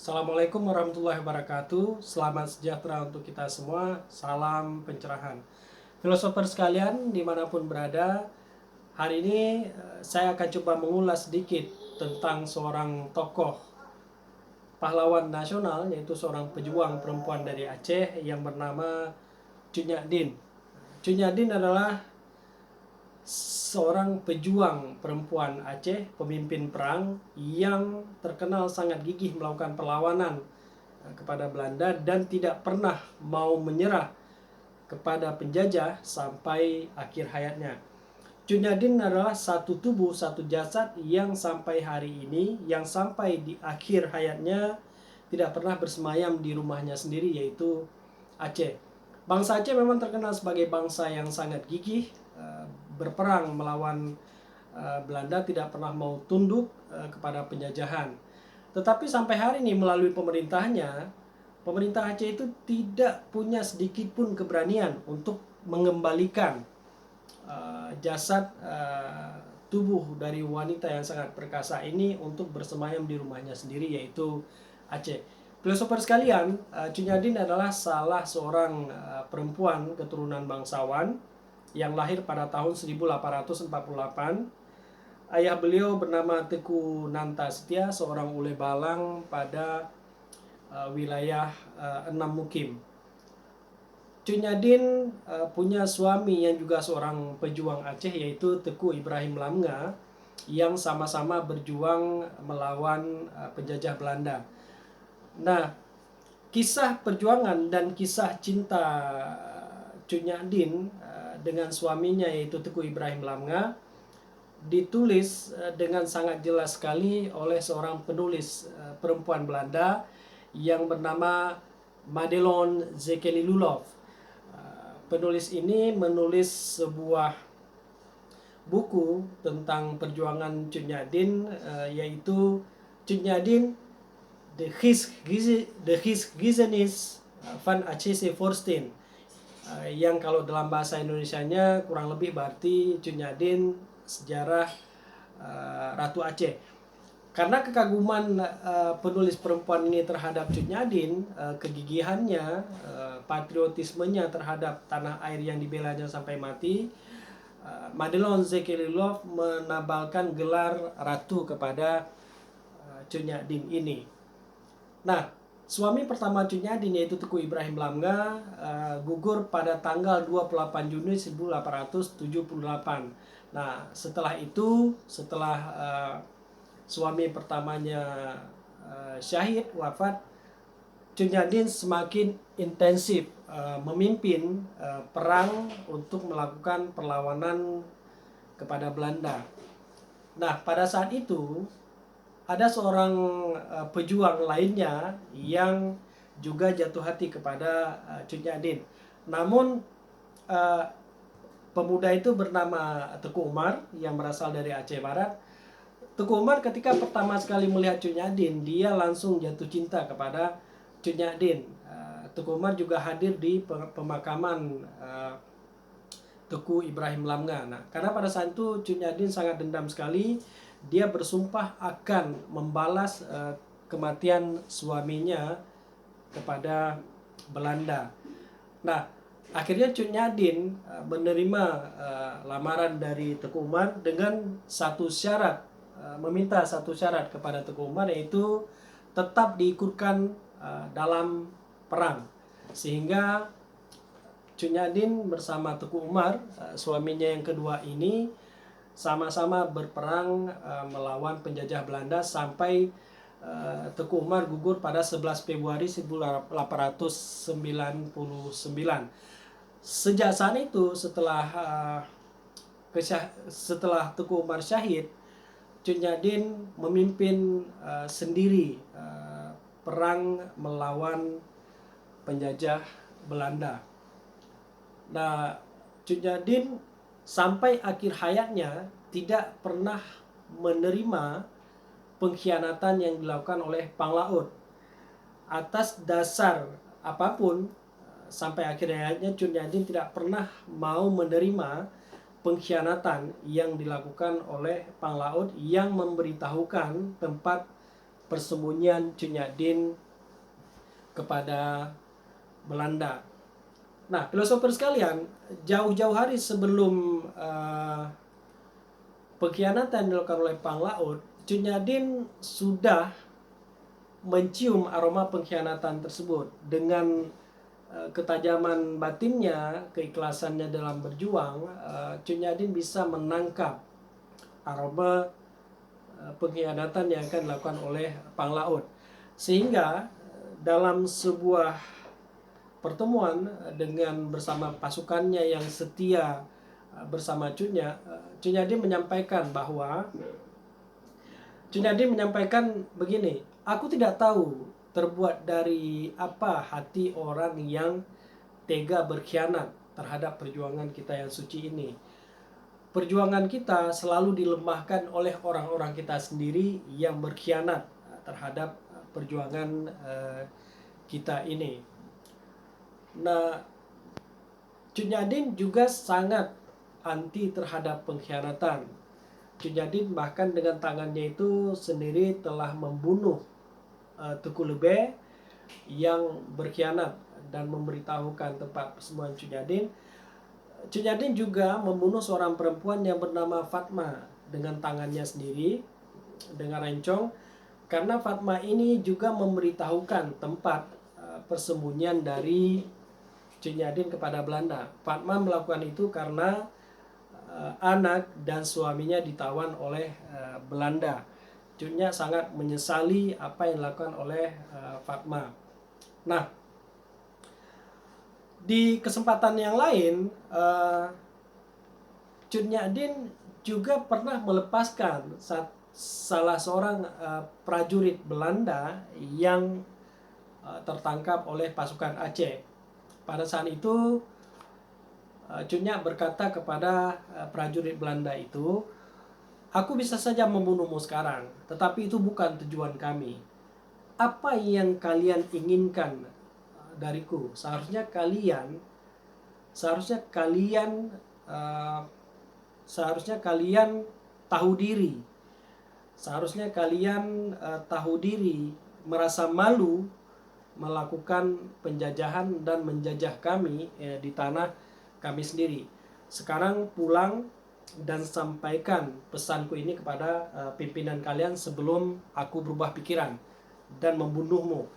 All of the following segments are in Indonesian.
Assalamualaikum warahmatullahi wabarakatuh. Selamat sejahtera untuk kita semua. Salam pencerahan. Filosofer sekalian, dimanapun berada, hari ini saya akan coba mengulas sedikit tentang seorang tokoh pahlawan nasional, yaitu seorang pejuang perempuan dari Aceh yang bernama Cut Nyak Cut Nyak adalah seorang pejuang perempuan Aceh, pemimpin perang yang terkenal sangat gigih melakukan perlawanan kepada Belanda dan tidak pernah mau menyerah kepada penjajah sampai akhir hayatnya. Cut Nyak adalah satu tubuh, satu jasad yang sampai hari ini, yang sampai di akhir hayatnya tidak pernah bersemayam di rumahnya sendiri, yaitu Aceh. Bangsa Aceh memang terkenal sebagai bangsa yang sangat gigih, berperang melawan Belanda, tidak pernah mau tunduk kepada penjajahan. Tetapi sampai hari ini melalui pemerintahnya, pemerintah Aceh itu tidak punya sedikit pun keberanian untuk mengembalikan jasad tubuh dari wanita yang sangat perkasa ini untuk bersemayam di rumahnya sendiri, yaitu Aceh. Filosofer sekalian, Cut Nyak adalah salah seorang perempuan keturunan bangsawan yang lahir pada tahun 1848. Ayah beliau bernama Teku Nanta Setia, seorang ule balang pada wilayah Enam Mukim. Cut Nyak punya suami yang juga seorang pejuang Aceh, yaitu Teku Ibrahim Lamnga, yang sama-sama berjuang melawan penjajah Belanda. Nah, kisah perjuangan dan kisah cinta Cut Nyak dengan suaminya yaitu Teku Ibrahim Lamnga ditulis dengan sangat jelas sekali oleh seorang penulis perempuan Belanda yang bernama Madelon Zekelilulov. Penulis ini menulis sebuah buku tentang perjuangan Cut Nyak yaitu Cut Nyak The Geschiedenis van Aceh Forsten, yang kalau dalam bahasa Indonesianya kurang lebih berarti Cut Nyak sejarah Ratu Aceh. Karena kekaguman penulis perempuan ini terhadap Cut Nyak kegigihannya, patriotismenya terhadap tanah air yang dibelanya sampai mati, Madelon Zekelilov menabalkan gelar ratu kepada Cut Nyak ini. Nah, suami pertama Cut Nyak yaitu Teku Ibrahim Lamnga gugur pada tanggal 28 Juni 1878. Nah, setelah itu, setelah suami pertamanya syahid, wafat, Cut Nyak semakin intensif memimpin perang untuk melakukan perlawanan kepada Belanda. Nah, pada saat itu ada seorang pejuang lainnya yang juga jatuh hati kepada Cut Nyak Namun pemuda itu bernama Teku Umar yang berasal dari Aceh Barat. Teku Umar ketika pertama sekali melihat Cut Nyak dia langsung jatuh cinta kepada Cut Nyak Teku Umar juga hadir di pemakaman Teku Ibrahim Lamnga. Nah, karena pada saat itu Cut Nyak sangat dendam sekali, dia bersumpah akan membalas kematian suaminya kepada Belanda. Nah, akhirnya Cut Nyak menerima lamaran dari Teku Umar dengan satu syarat, meminta satu syarat kepada Teku Umar, yaitu tetap diikutkan dalam perang. Sehingga Cut Nyak bersama Teku Umar, suaminya yang kedua ini, sama-sama berperang melawan penjajah Belanda sampai Teku Umar gugur pada 11 Februari 1899. Sejak saat itu, setelah Teku Umar syahid, Cut Nyak memimpin sendiri perang melawan penjajah Belanda. Nah, Cut Nyak sampai akhir hayatnya tidak pernah menerima pengkhianatan yang dilakukan oleh Panglaut. Atas dasar apapun, sampai akhir hayatnya Cut Nyak tidak pernah mau menerima pengkhianatan yang dilakukan oleh Panglaut yang memberitahukan tempat persembunyian Cut Nyak kepada Belanda. Nah, filosofer sekalian, jauh-jauh hari sebelum pengkhianatan dilakukan oleh Pang Laut, Cut Nyak sudah mencium aroma pengkhianatan tersebut. Dengan ketajaman batinnya, keikhlasannya dalam berjuang, Cut Nyak bisa menangkap aroma pengkhianatan yang akan dilakukan oleh Pang Laut. Sehingga dalam sebuah pertemuan dengan bersama pasukannya yang setia bersama Cut Nyak menyampaikan bahwa menyampaikan begini, "Aku tidak tahu terbuat dari apa hati orang yang tega berkhianat terhadap perjuangan kita yang suci ini. Perjuangan kita selalu dilemahkan oleh orang-orang kita sendiri yang berkhianat terhadap perjuangan kita ini." Nah, Cut Nyak juga sangat anti terhadap pengkhianatan. Cut Nyak bahkan dengan tangannya itu sendiri telah membunuh Tuku Lebe yang berkhianat dan memberitahukan tempat persembuhan Cut Nyak. Cut Nyak juga membunuh seorang perempuan yang bernama Fatma dengan tangannya sendiri, dengan rencong, karena Fatma ini juga memberitahukan tempat persembunyian dari Cut Nyak kepada Belanda. Fatma melakukan itu karena anak dan suaminya ditawan oleh Belanda. Cut Nyak sangat menyesali apa yang dilakukan oleh Fatma. Nah, di kesempatan yang lain, Cut Nyak juga pernah melepaskan salah seorang prajurit Belanda yang tertangkap oleh pasukan Aceh. Pada saat itu, Cut Nyak berkata kepada prajurit Belanda itu, "Aku bisa saja membunuhmu sekarang, tetapi itu bukan tujuan kami. Apa yang kalian inginkan dariku? Seharusnya kalian tahu diri. Seharusnya kalian tahu diri, merasa malu melakukan penjajahan dan menjajah kami di tanah kami sendiri. Sekarang pulang dan sampaikan pesanku ini kepada pimpinan kalian sebelum aku berubah pikiran dan membunuhmu."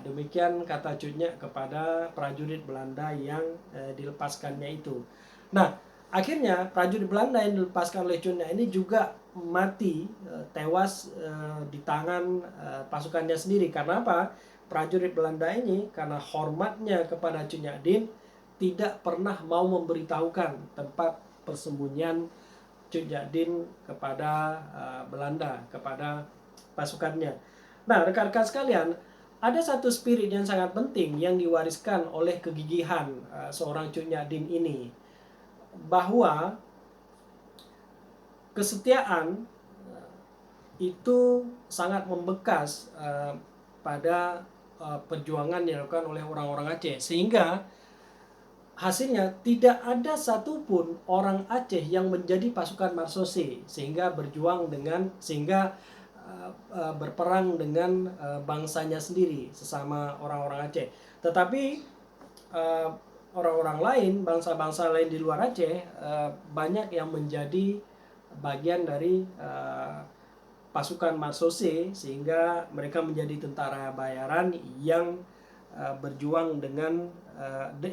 Demikian kata Cut Nyak kepada prajurit Belanda yang dilepaskannya itu. Nah, akhirnya prajurit Belanda yang dilepaskan oleh Cut Nyak ini juga mati, tewas di tangan pasukannya sendiri. Karena apa? Prajurit Belanda ini karena hormatnya kepada Cut Nyak tidak pernah mau memberitahukan tempat persembunyian Cut Nyak kepada Belanda, kepada pasukannya. Nah, rekan-rekan sekalian, ada satu spirit yang sangat penting yang diwariskan oleh kegigihan seorang Cut Nyak ini, bahwa kesetiaan itu sangat membekas pada perjuangan yang dilakukan oleh orang-orang Aceh, sehingga hasilnya tidak ada satupun orang Aceh yang menjadi pasukan Marsose sehingga berperang dengan bangsanya sendiri, sesama orang-orang Aceh. Tetapi orang-orang lain, bangsa-bangsa lain di luar Aceh, banyak yang menjadi bagian dari pasukan Marsose, sehingga mereka menjadi tentara bayaran yang berjuang dengan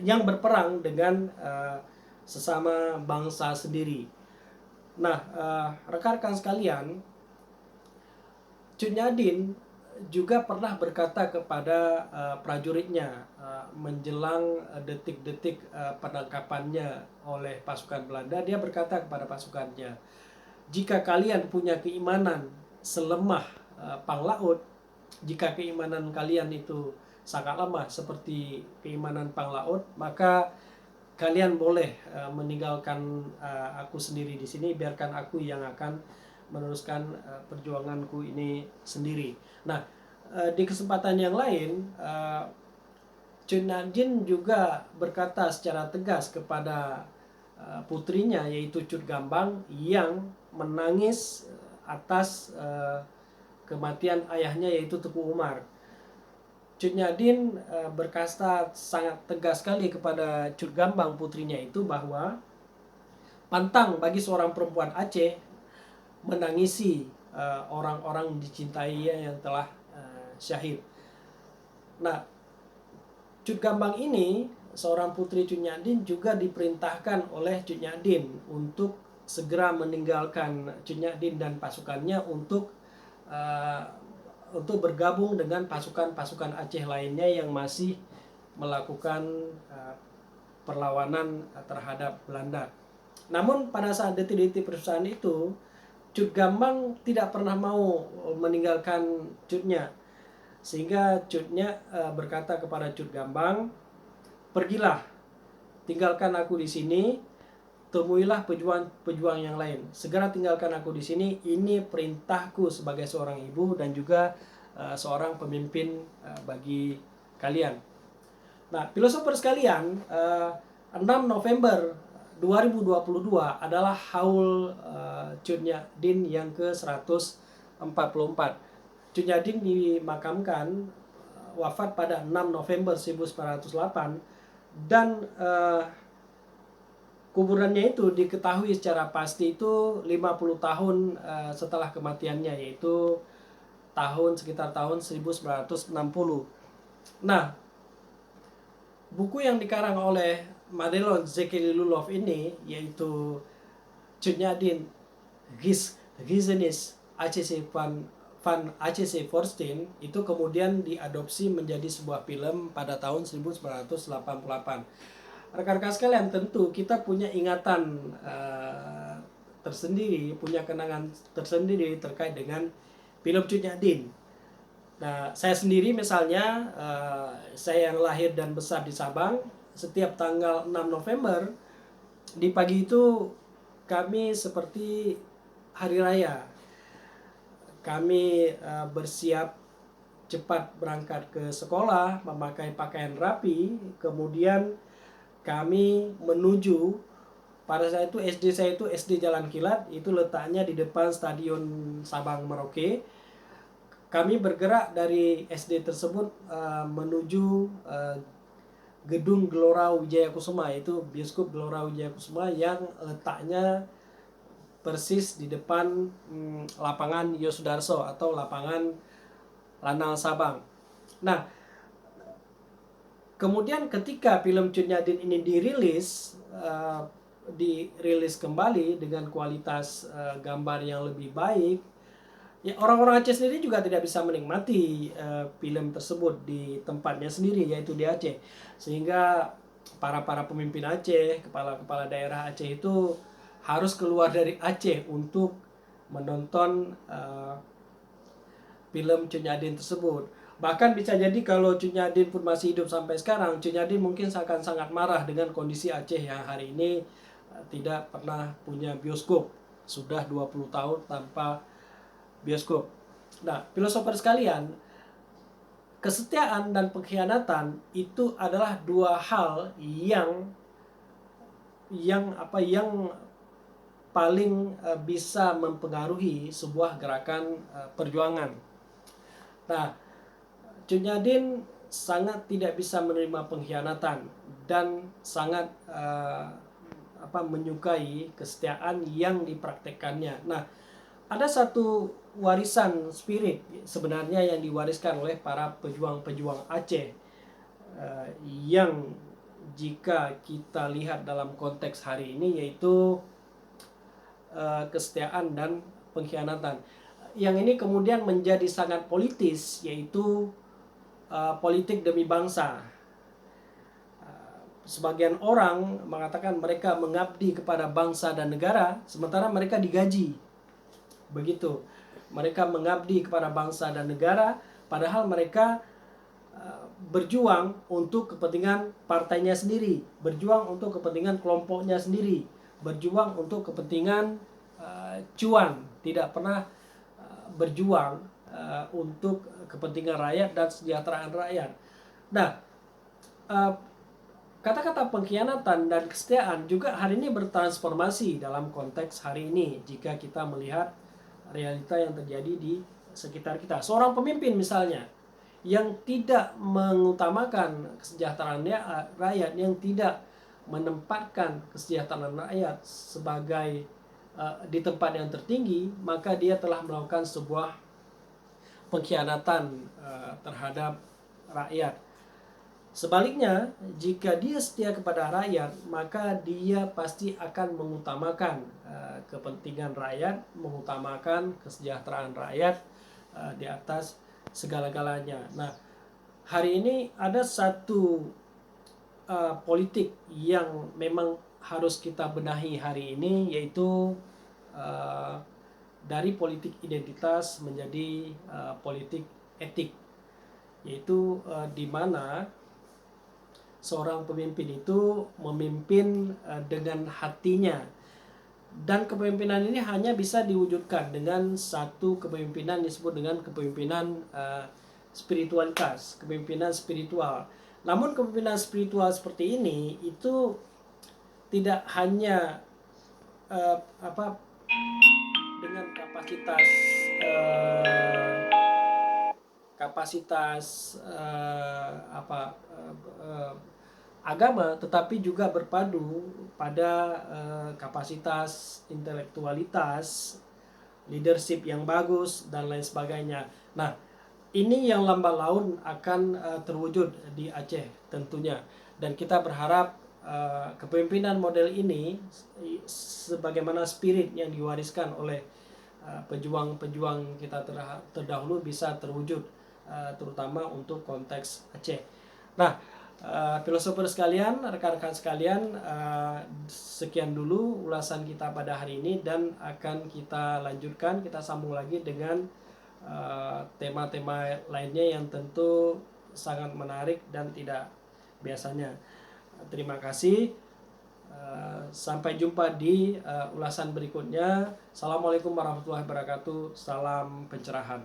yang berperang dengan sesama bangsa sendiri. Nah, rekan-rekan sekalian, Cut Nyak juga pernah berkata kepada prajuritnya menjelang detik-detik penangkapannya oleh pasukan Belanda. Dia berkata kepada pasukannya, "Jika kalian punya keimanan selemah Pang Laut, jika keimanan kalian itu sangat lemah seperti keimanan Pang Laut, maka kalian boleh meninggalkan aku sendiri di sini, biarkan aku yang akan meneruskan perjuanganku ini sendiri." Nah, di kesempatan yang lain, Cut Nyak juga berkata secara tegas kepada putrinya, yaitu Cut Gambang, yang menangis atas kematian ayahnya yaitu Teku Umar. Cut Nyak berkata sangat tegas sekali kepada Cut Gambang putrinya itu bahwa pantang bagi seorang perempuan Aceh menangisi orang-orang dicintainya yang telah syahid. Nah, Cut Gambang ini, seorang putri Cut Nyak juga diperintahkan oleh Cut Nyak untuk segera meninggalkan Cut Nyak dan pasukannya untuk bergabung dengan pasukan-pasukan Aceh lainnya yang masih melakukan perlawanan terhadap Belanda. Namun pada saat detik-detik perusahaan itu, Cut Gambang tidak pernah mau meninggalkan Cut Nyak. Sehingga Cut Nyak berkata kepada Cut Gambang, "Pergilah, tinggalkan aku di sini, temuilah pejuang-pejuang yang lain. Segera tinggalkan aku di sini, ini perintahku sebagai seorang ibu dan juga seorang pemimpin bagi kalian." Nah, filosofer sekalian, 6 November 2022 adalah haul Cut Nyak yang ke-144. Cut Nyak dimakamkan wafat pada 6 November 1908 dan kuburannya itu diketahui secara pasti itu 50 tahun setelah kematiannya, yaitu sekitar tahun 1960. Nah, buku yang dikarang oleh Madelon Zekelilulov ini, yaitu Cut Nyak Geschiedenis ACC van ACC Forstein, itu kemudian diadopsi menjadi sebuah film pada tahun 1988. Rekan-rekan sekalian, tentu kita punya ingatan tersendiri, punya kenangan tersendiri terkait dengan film Cut Nyak. Nah, saya sendiri misalnya, saya yang lahir dan besar di Sabang, setiap tanggal 6 November, di pagi itu kami seperti hari raya. Kami bersiap cepat berangkat ke sekolah, memakai pakaian rapi, kemudian kami menuju, pada saat itu SD saya itu SD Jalan Kilat, itu letaknya di depan Stadion Sabang Merauke. Kami bergerak dari SD tersebut menuju gedung Gelora Wijaya Kusuma, yaitu bioskop Gelora Wijaya Kusuma yang letaknya persis di depan lapangan Yosudarso atau lapangan Lanal Sabang. Nah, kemudian ketika film Cut Nyak ini dirilis kembali dengan kualitas gambar yang lebih baik, ya, orang-orang Aceh sendiri juga tidak bisa menikmati film tersebut di tempatnya sendiri, yaitu di Aceh. Sehingga para pemimpin Aceh, kepala-kepala daerah Aceh itu harus keluar dari Aceh untuk menonton film Cut Nyak tersebut. Bahkan bisa jadi kalau Cut Nyak pun masih hidup sampai sekarang, Cut Nyak mungkin akan sangat marah dengan kondisi Aceh yang hari ini tidak pernah punya bioskop. Sudah 20 tahun tanpa bioskop. Nah, filosofer sekalian, kesetiaan dan pengkhianatan itu adalah dua hal yang paling bisa mempengaruhi sebuah gerakan perjuangan. Nah, Cut Nyak sangat tidak bisa menerima pengkhianatan dan sangat menyukai kesetiaan yang dipraktekkannya. Nah, ada satu warisan spirit sebenarnya yang diwariskan oleh para pejuang-pejuang Aceh yang jika kita lihat dalam konteks hari ini, yaitu kesetiaan dan pengkhianatan. Yang ini kemudian menjadi sangat politis, yaitu politik demi bangsa. Sebagian orang mengatakan mereka mengabdi kepada bangsa dan negara, sementara mereka digaji. Begitu, mereka mengabdi kepada bangsa dan negara, padahal mereka berjuang untuk kepentingan partainya sendiri, berjuang untuk kepentingan kelompoknya sendiri, berjuang untuk kepentingan cuan, tidak pernah berjuang untuk kepentingan rakyat dan kesejahteraan rakyat. Nah, kata-kata pengkhianatan dan kesetiaan juga hari ini bertransformasi dalam konteks hari ini jika kita melihat realita yang terjadi di sekitar kita. Seorang pemimpin misalnya yang tidak mengutamakan kesejahteraan rakyat, yang tidak menempatkan kesejahteraan rakyat sebagai di tempat yang tertinggi, maka dia telah melakukan sebuah pengkhianatan terhadap rakyat. Sebaliknya, jika dia setia kepada rakyat, maka dia pasti akan mengutamakan kepentingan rakyat, mengutamakan kesejahteraan rakyat di atas segala-galanya. Nah, hari ini ada satu politik yang memang harus kita benahi hari ini, yaitu dari politik identitas menjadi politik etik, yaitu di mana seorang pemimpin itu memimpin dengan hatinya, dan kepemimpinan ini hanya bisa diwujudkan dengan satu kepemimpinan disebut dengan kepemimpinan spiritualitas, kepemimpinan spiritual. Namun kepemimpinan spiritual seperti ini itu tidak hanya dengan kapasitas agama, tetapi juga berpadu pada kapasitas intelektualitas, leadership yang bagus, dan lain sebagainya. Nah, ini yang lambat laun akan terwujud di Aceh tentunya, dan kita berharap kepemimpinan model ini sebagaimana spirit yang diwariskan oleh pejuang-pejuang kita terdahulu bisa terwujud, terutama untuk konteks Aceh. Nah, filosofer sekalian, rekan-rekan sekalian, sekian dulu ulasan kita pada hari ini, dan akan kita lanjutkan, kita sambung lagi dengan tema-tema lainnya yang tentu sangat menarik dan tidak biasanya. Terima kasih. Sampai jumpa di ulasan berikutnya. Assalamualaikum warahmatullahi wabarakatuh. Salam pencerahan.